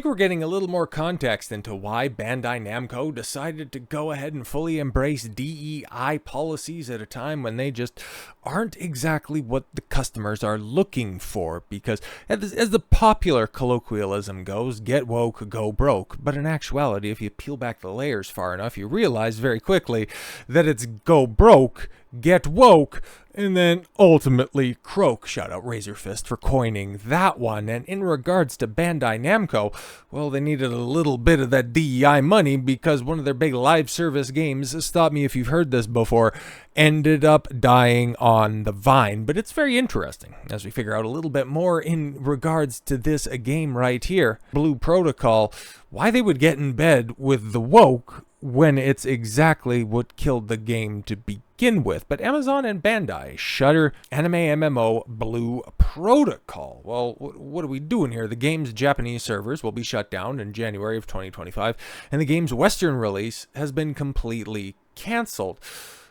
we're getting a little more context into why Bandai Namco decided to go ahead and fully embrace DEI policies at a time when they just aren't exactly what the customers are looking for. Because as the popular colloquialism goes, get woke, go broke. But in actuality, if you peel back the layers far enough, you realize very quickly that it's go broke, get woke, and then ultimately croak. Shout out Razor Fist for coining that one. And in regards to Bandai Namco, well, they needed a little bit of that DEI money because one of their big live service games, stop me if you've heard this before, ended up dying on the vine. But it's very interesting as we figure out a little bit more in regards to this game right here, Blue Protocol, why they would get in bed with the woke when it's exactly what killed the game to begin with. But Amazon and Bandai shutter anime MMO Blue Protocol. Well, what are we doing here? The game's Japanese servers will be shut down in January of 2025, and the game's Western release has been completely canceled.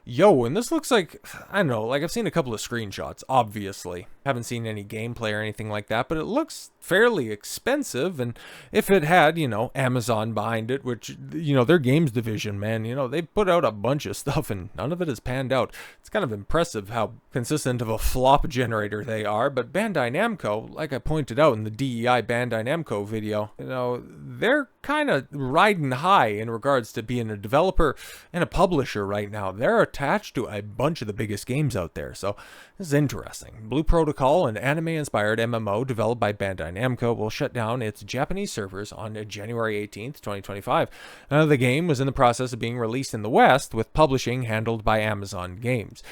Yo, and this looks like, I don't know, like I've seen a couple of screenshots, obviously. Haven't seen any gameplay or anything like that, but it looks fairly expensive. And if it had, Amazon behind it, which, their games division, man, they put out a bunch of stuff and none of it has panned out. It's kind of impressive how consistent of a flop generator they are. But Bandai Namco, like I pointed out in the DEI Bandai Namco video, they're kind of riding high in regards to being a developer and a publisher right now. They're attached to a bunch of the biggest games out there. So this is interesting. Blue Protocol, an anime-inspired MMO developed by Bandai Namco, will shut down its Japanese servers on January 18th, 2025. The game was in the process of being released in the West, with publishing handled by Amazon Games.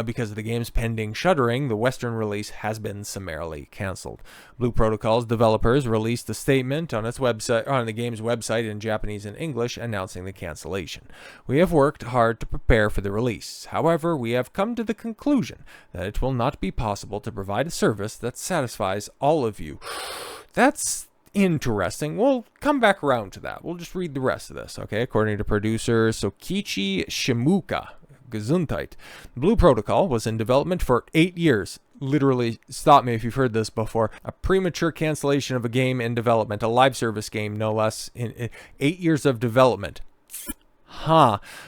Because of the game's pending shuttering, the Western release has been summarily canceled. Blue Protocol's developers released a statement on its website, on the game's website in Japanese and English, announcing the cancellation. We have worked hard to prepare for the release. However, we have come to the conclusion that it will not be possible to provide a service that satisfies all of you. That's interesting. We'll come back around to that. We'll just read the rest of this, okay? According to producer Sokichi Shimuka, Gesundheit, Blue Protocol was in development for 8 years. Literally, stop me if you've heard this before. A premature cancellation of a game in development, a live service game, no less, in 8 years of development.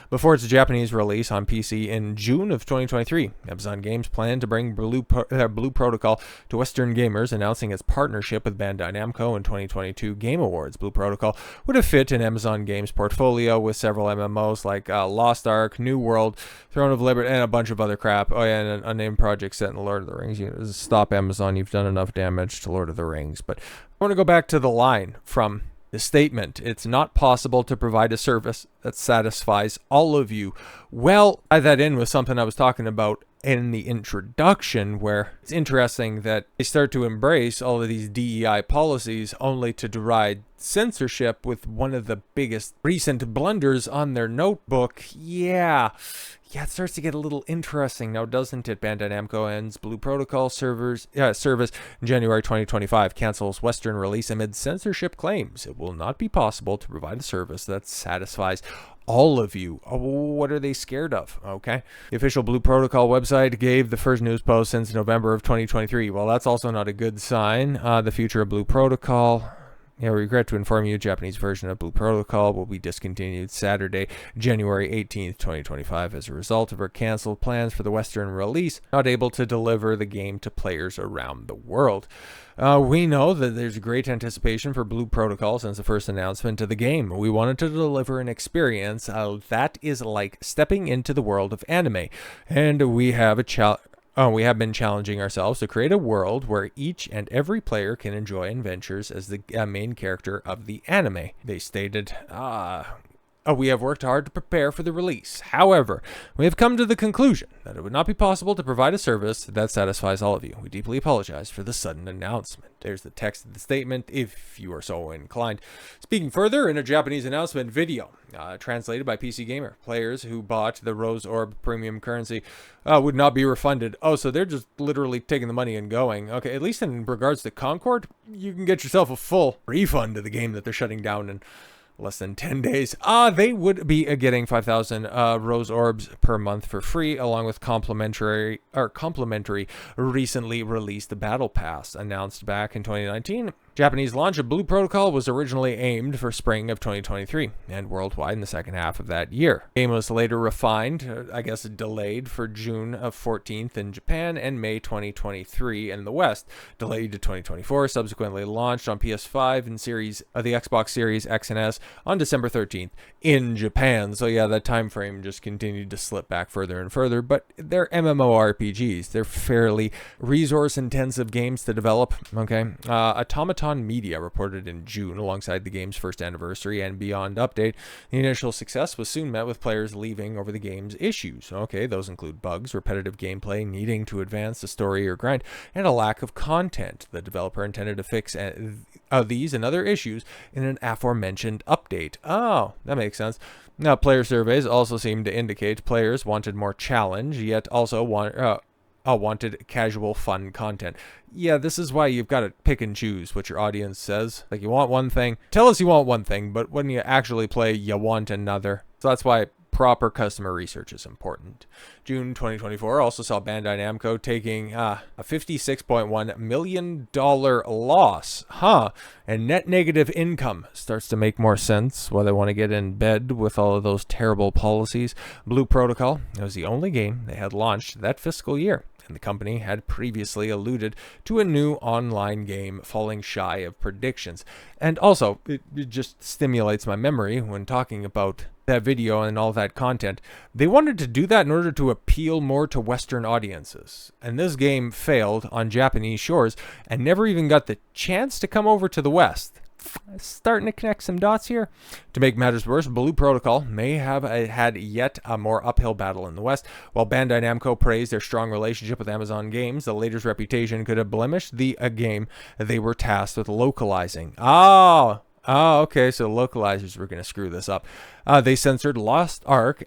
Before its Japanese release on PC in June of 2023, Amazon Games planned to bring Blue Protocol to Western gamers, announcing its partnership with Bandai Namco in 2022 Game Awards. Blue Protocol would have fit in Amazon Games' portfolio with several MMOs like Lost Ark, New World, Throne of Liberty, and a bunch of other crap. Oh yeah, and an unnamed project set in Lord of the Rings. Stop, Amazon, you've done enough damage to Lord of the Rings. But I want to go back to the line from the statement. It's not possible to provide a service that satisfies all of you. Well, tie that in with something I was talking about in the introduction, where it's interesting that they start to embrace all of these DEI policies only to deride censorship with one of the biggest recent blunders on their notebook. Yeah, it starts to get a little interesting now, doesn't it? Bandai Namco ends Blue Protocol service in January 2025, cancels Western release amid censorship claims. It will not be possible to provide a service that satisfies all of you. Oh, what are they scared of? Okay. The official Blue Protocol website gave the first news post since November of 2023. Well, that's also not a good sign. The future of Blue Protocol. Yeah, we regret to inform you, Japanese version of Blue Protocol will be discontinued Saturday, January 18th, 2025, as a result of our canceled plans for the Western release, not able to deliver the game to players around the world. We know that there's great anticipation for Blue Protocol since the first announcement of the game. We wanted to deliver an experience that is like stepping into the world of anime, and we have been challenging ourselves to create a world where each and every player can enjoy adventures as the main character of the anime. They stated, we have worked hard to prepare for the release. However, we have come to the conclusion that it would not be possible to provide a service that satisfies all of you. We deeply apologize for the sudden announcement. There's the text of the statement, if you are so inclined. Speaking further, in a Japanese announcement video, translated by PC Gamer, players who bought the Rose Orb premium currency would not be refunded. Oh, so they're just literally taking the money and going. Okay, at least in regards to Concord, you can get yourself a full refund of the game that they're shutting down in less than 10 days. They would be getting 5,000 Rose Orbs per month for free, along with complimentary recently released Battle Pass, announced back in 2019. Japanese launch of Blue Protocol was originally aimed for spring of 2023 and worldwide in the second half of that year. The game was later refined, delayed for June of 14th in Japan and May 2023 in the West, delayed to 2024, subsequently launched on PS5 and the Xbox Series X and S on December 13th in Japan. So yeah, that time frame just continued to slip back further and further, but they're MMORPGs. They're fairly resource-intensive games to develop, okay? Automaton Media reported in June, alongside the game's first anniversary and beyond update, the initial success was soon met with players leaving over the game's issues. Okay, those include bugs, repetitive gameplay, needing to advance the story or grind, and a lack of content. The developer intended to fix these and other issues in an aforementioned update. Oh, that makes sense. Now, player surveys also seem to indicate players wanted more challenge, yet also wanted casual, fun content. Yeah, this is why you've got to pick and choose what your audience says. Like, you want one thing, tell us you want one thing, but when you actually play, you want another. So that's why proper customer research is important. June 2024 also saw Bandai Namco taking a $56.1 million loss. And net negative income starts to make more sense while they want to get in bed with all of those terrible policies. Blue Protocol was the only game they had launched that fiscal year, and the company had previously alluded to a new online game falling shy of predictions. And also, it just stimulates my memory when talking about that video and all that content. They wanted to do that in order to appeal more to Western audiences. And this game failed on Japanese shores and never even got the chance to come over to the West. Starting to connect some dots here. To make matters worse, Blue Protocol may have had yet a more uphill battle in the West. While Bandai Namco praised their strong relationship with Amazon Games, the latter's reputation could have blemished the game they were tasked with localizing. Oh, okay, so localizers were going to screw this up. They censored Lost Ark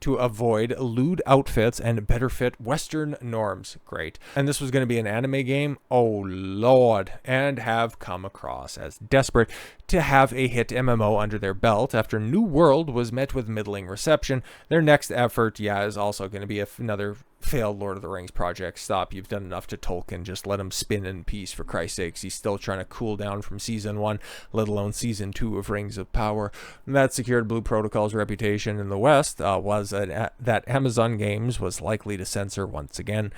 to avoid lewd outfits and better fit Western norms. Great. And this was going to be an anime game. Oh, Lord. And have come across as desperate to have a hit MMO under their belt. After New World was met with middling reception, their next effort, is also going to be another failed Lord of the Rings project. Stop. You've done enough to Tolkien. Just let him spin in peace, for Christ's sakes. He's still trying to cool down from season 1, let alone season 2 of Rings of Power. And that secured Blue Protocol's reputation in the West was that Amazon Games was likely to censor once again.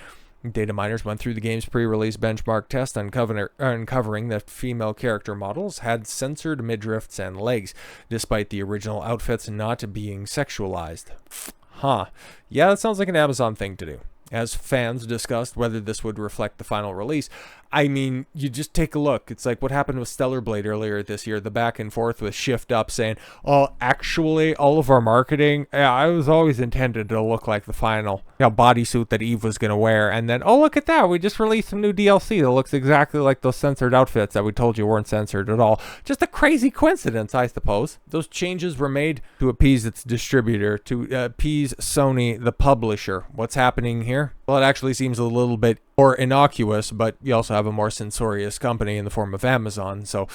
Data miners went through the game's pre-release benchmark test, uncovering that female character models had censored midriffs and legs, despite the original outfits not being sexualized. Yeah, that sounds like an Amazon thing to do. As fans discussed whether this would reflect the final release, I mean, you just take a look. It's like what happened with Stellar Blade earlier this year, the back and forth with Shift Up saying, oh, actually, all of our marketing, I was always intended to look like the final bodysuit that Eve was going to wear. And then, oh, look at that. We just released some new DLC that looks exactly like those censored outfits that we told you weren't censored at all. Just a crazy coincidence, I suppose. Those changes were made to appease its distributor, to appease Sony, the publisher. What's happening here? Well, it actually seems a little bit more innocuous, but you also have a more censorious company in the form of Amazon. So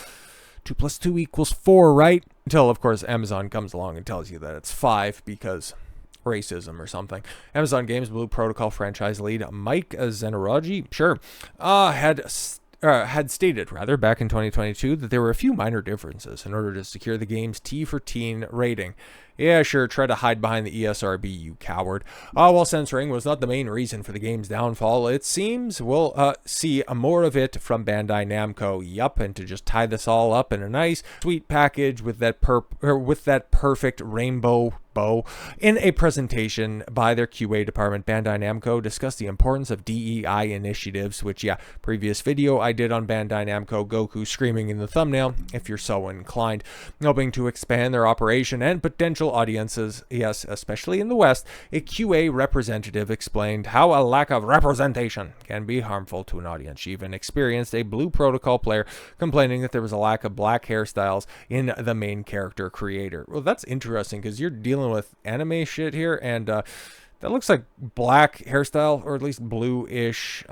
2 + 2 = 4, right? Until, of course, Amazon comes along and tells you that it's 5 because racism or something. Amazon Games Blue Protocol franchise lead Mike Zenorogi, had stated back in 2022 that there were a few minor differences in order to secure the game's T for Teen rating. Yeah, sure, try to hide behind the ESRB, you coward. While censoring was not the main reason for the game's downfall, it seems we'll see more of it from Bandai Namco. Yup, and to just tie this all up in a nice, sweet package with that perfect rainbow bow. In a presentation by their QA department, Bandai Namco discussed the importance of DEI initiatives, which, previous video I did on Bandai Namco, Goku screaming in the thumbnail, if you're so inclined, hoping to expand their operation and potential audiences, yes, especially in the West. A QA representative explained how a lack of representation can be harmful to an audience. She even experienced a Blue Protocol player complaining that there was a lack of black hairstyles in the main character creator. Well, that's interesting because you're dealing with anime shit here, and that looks like black hairstyle, or at least blue-ish.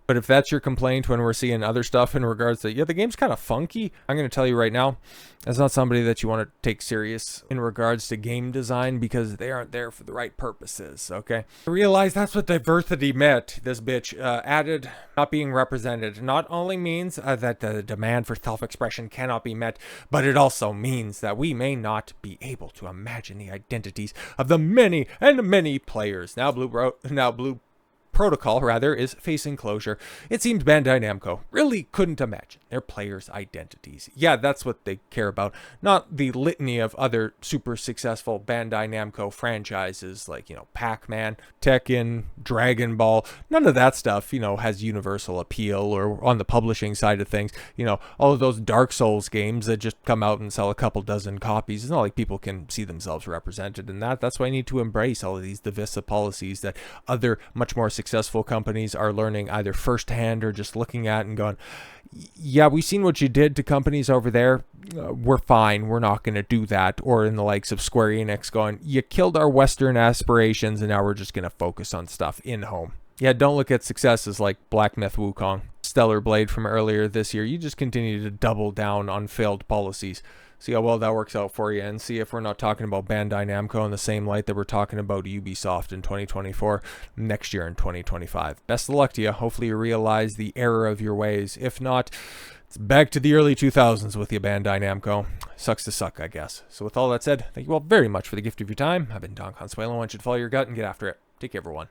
But if that's your complaint when we're seeing other stuff in regards to, yeah, the game's kind of funky, I'm going to tell you right now, that's not somebody that you want to take serious in regards to game design, because they aren't there for the right purposes, okay? I realize that's what diversity meant. This bitch added not being represented not only means that the demand for self-expression cannot be met, but it also means that we may not be able to imagine the identities of the many and many players. Now Blue Protocol is facing closure. It seems Bandai Namco really couldn't imagine their players' identities. Yeah, that's what they care about, not the litany of other super successful Bandai Namco franchises like, Pac-Man, Tekken, Dragon Ball. None of that stuff, has universal appeal, or on the publishing side of things, all of those Dark Souls games that just come out and sell a couple dozen copies. It's not like people can see themselves represented in that. That's why I need to embrace all of these divisive policies that other much more successful companies are learning either firsthand or just looking at and going, yeah, we've seen what you did to companies over there. We're fine. We're not going to do that. Or in the likes of Square Enix going, you killed our Western aspirations and now we're just going to focus on stuff in-home. Yeah, don't look at successes like Black Myth Wukong, Stellar Blade from earlier this year. You just continue to double down on failed policies. See how well that works out for you, and see if we're not talking about Bandai Namco in the same light that we're talking about Ubisoft in 2024, next year in 2025. Best of luck to you. Hopefully you realize the error of your ways. If not, it's back to the early 2000s with you, Bandai Namco. Sucks to suck, I guess. So with all that said, thank you all very much for the gift of your time. I've been Don Consuelo. I want you to follow your gut and get after it. Take care, everyone.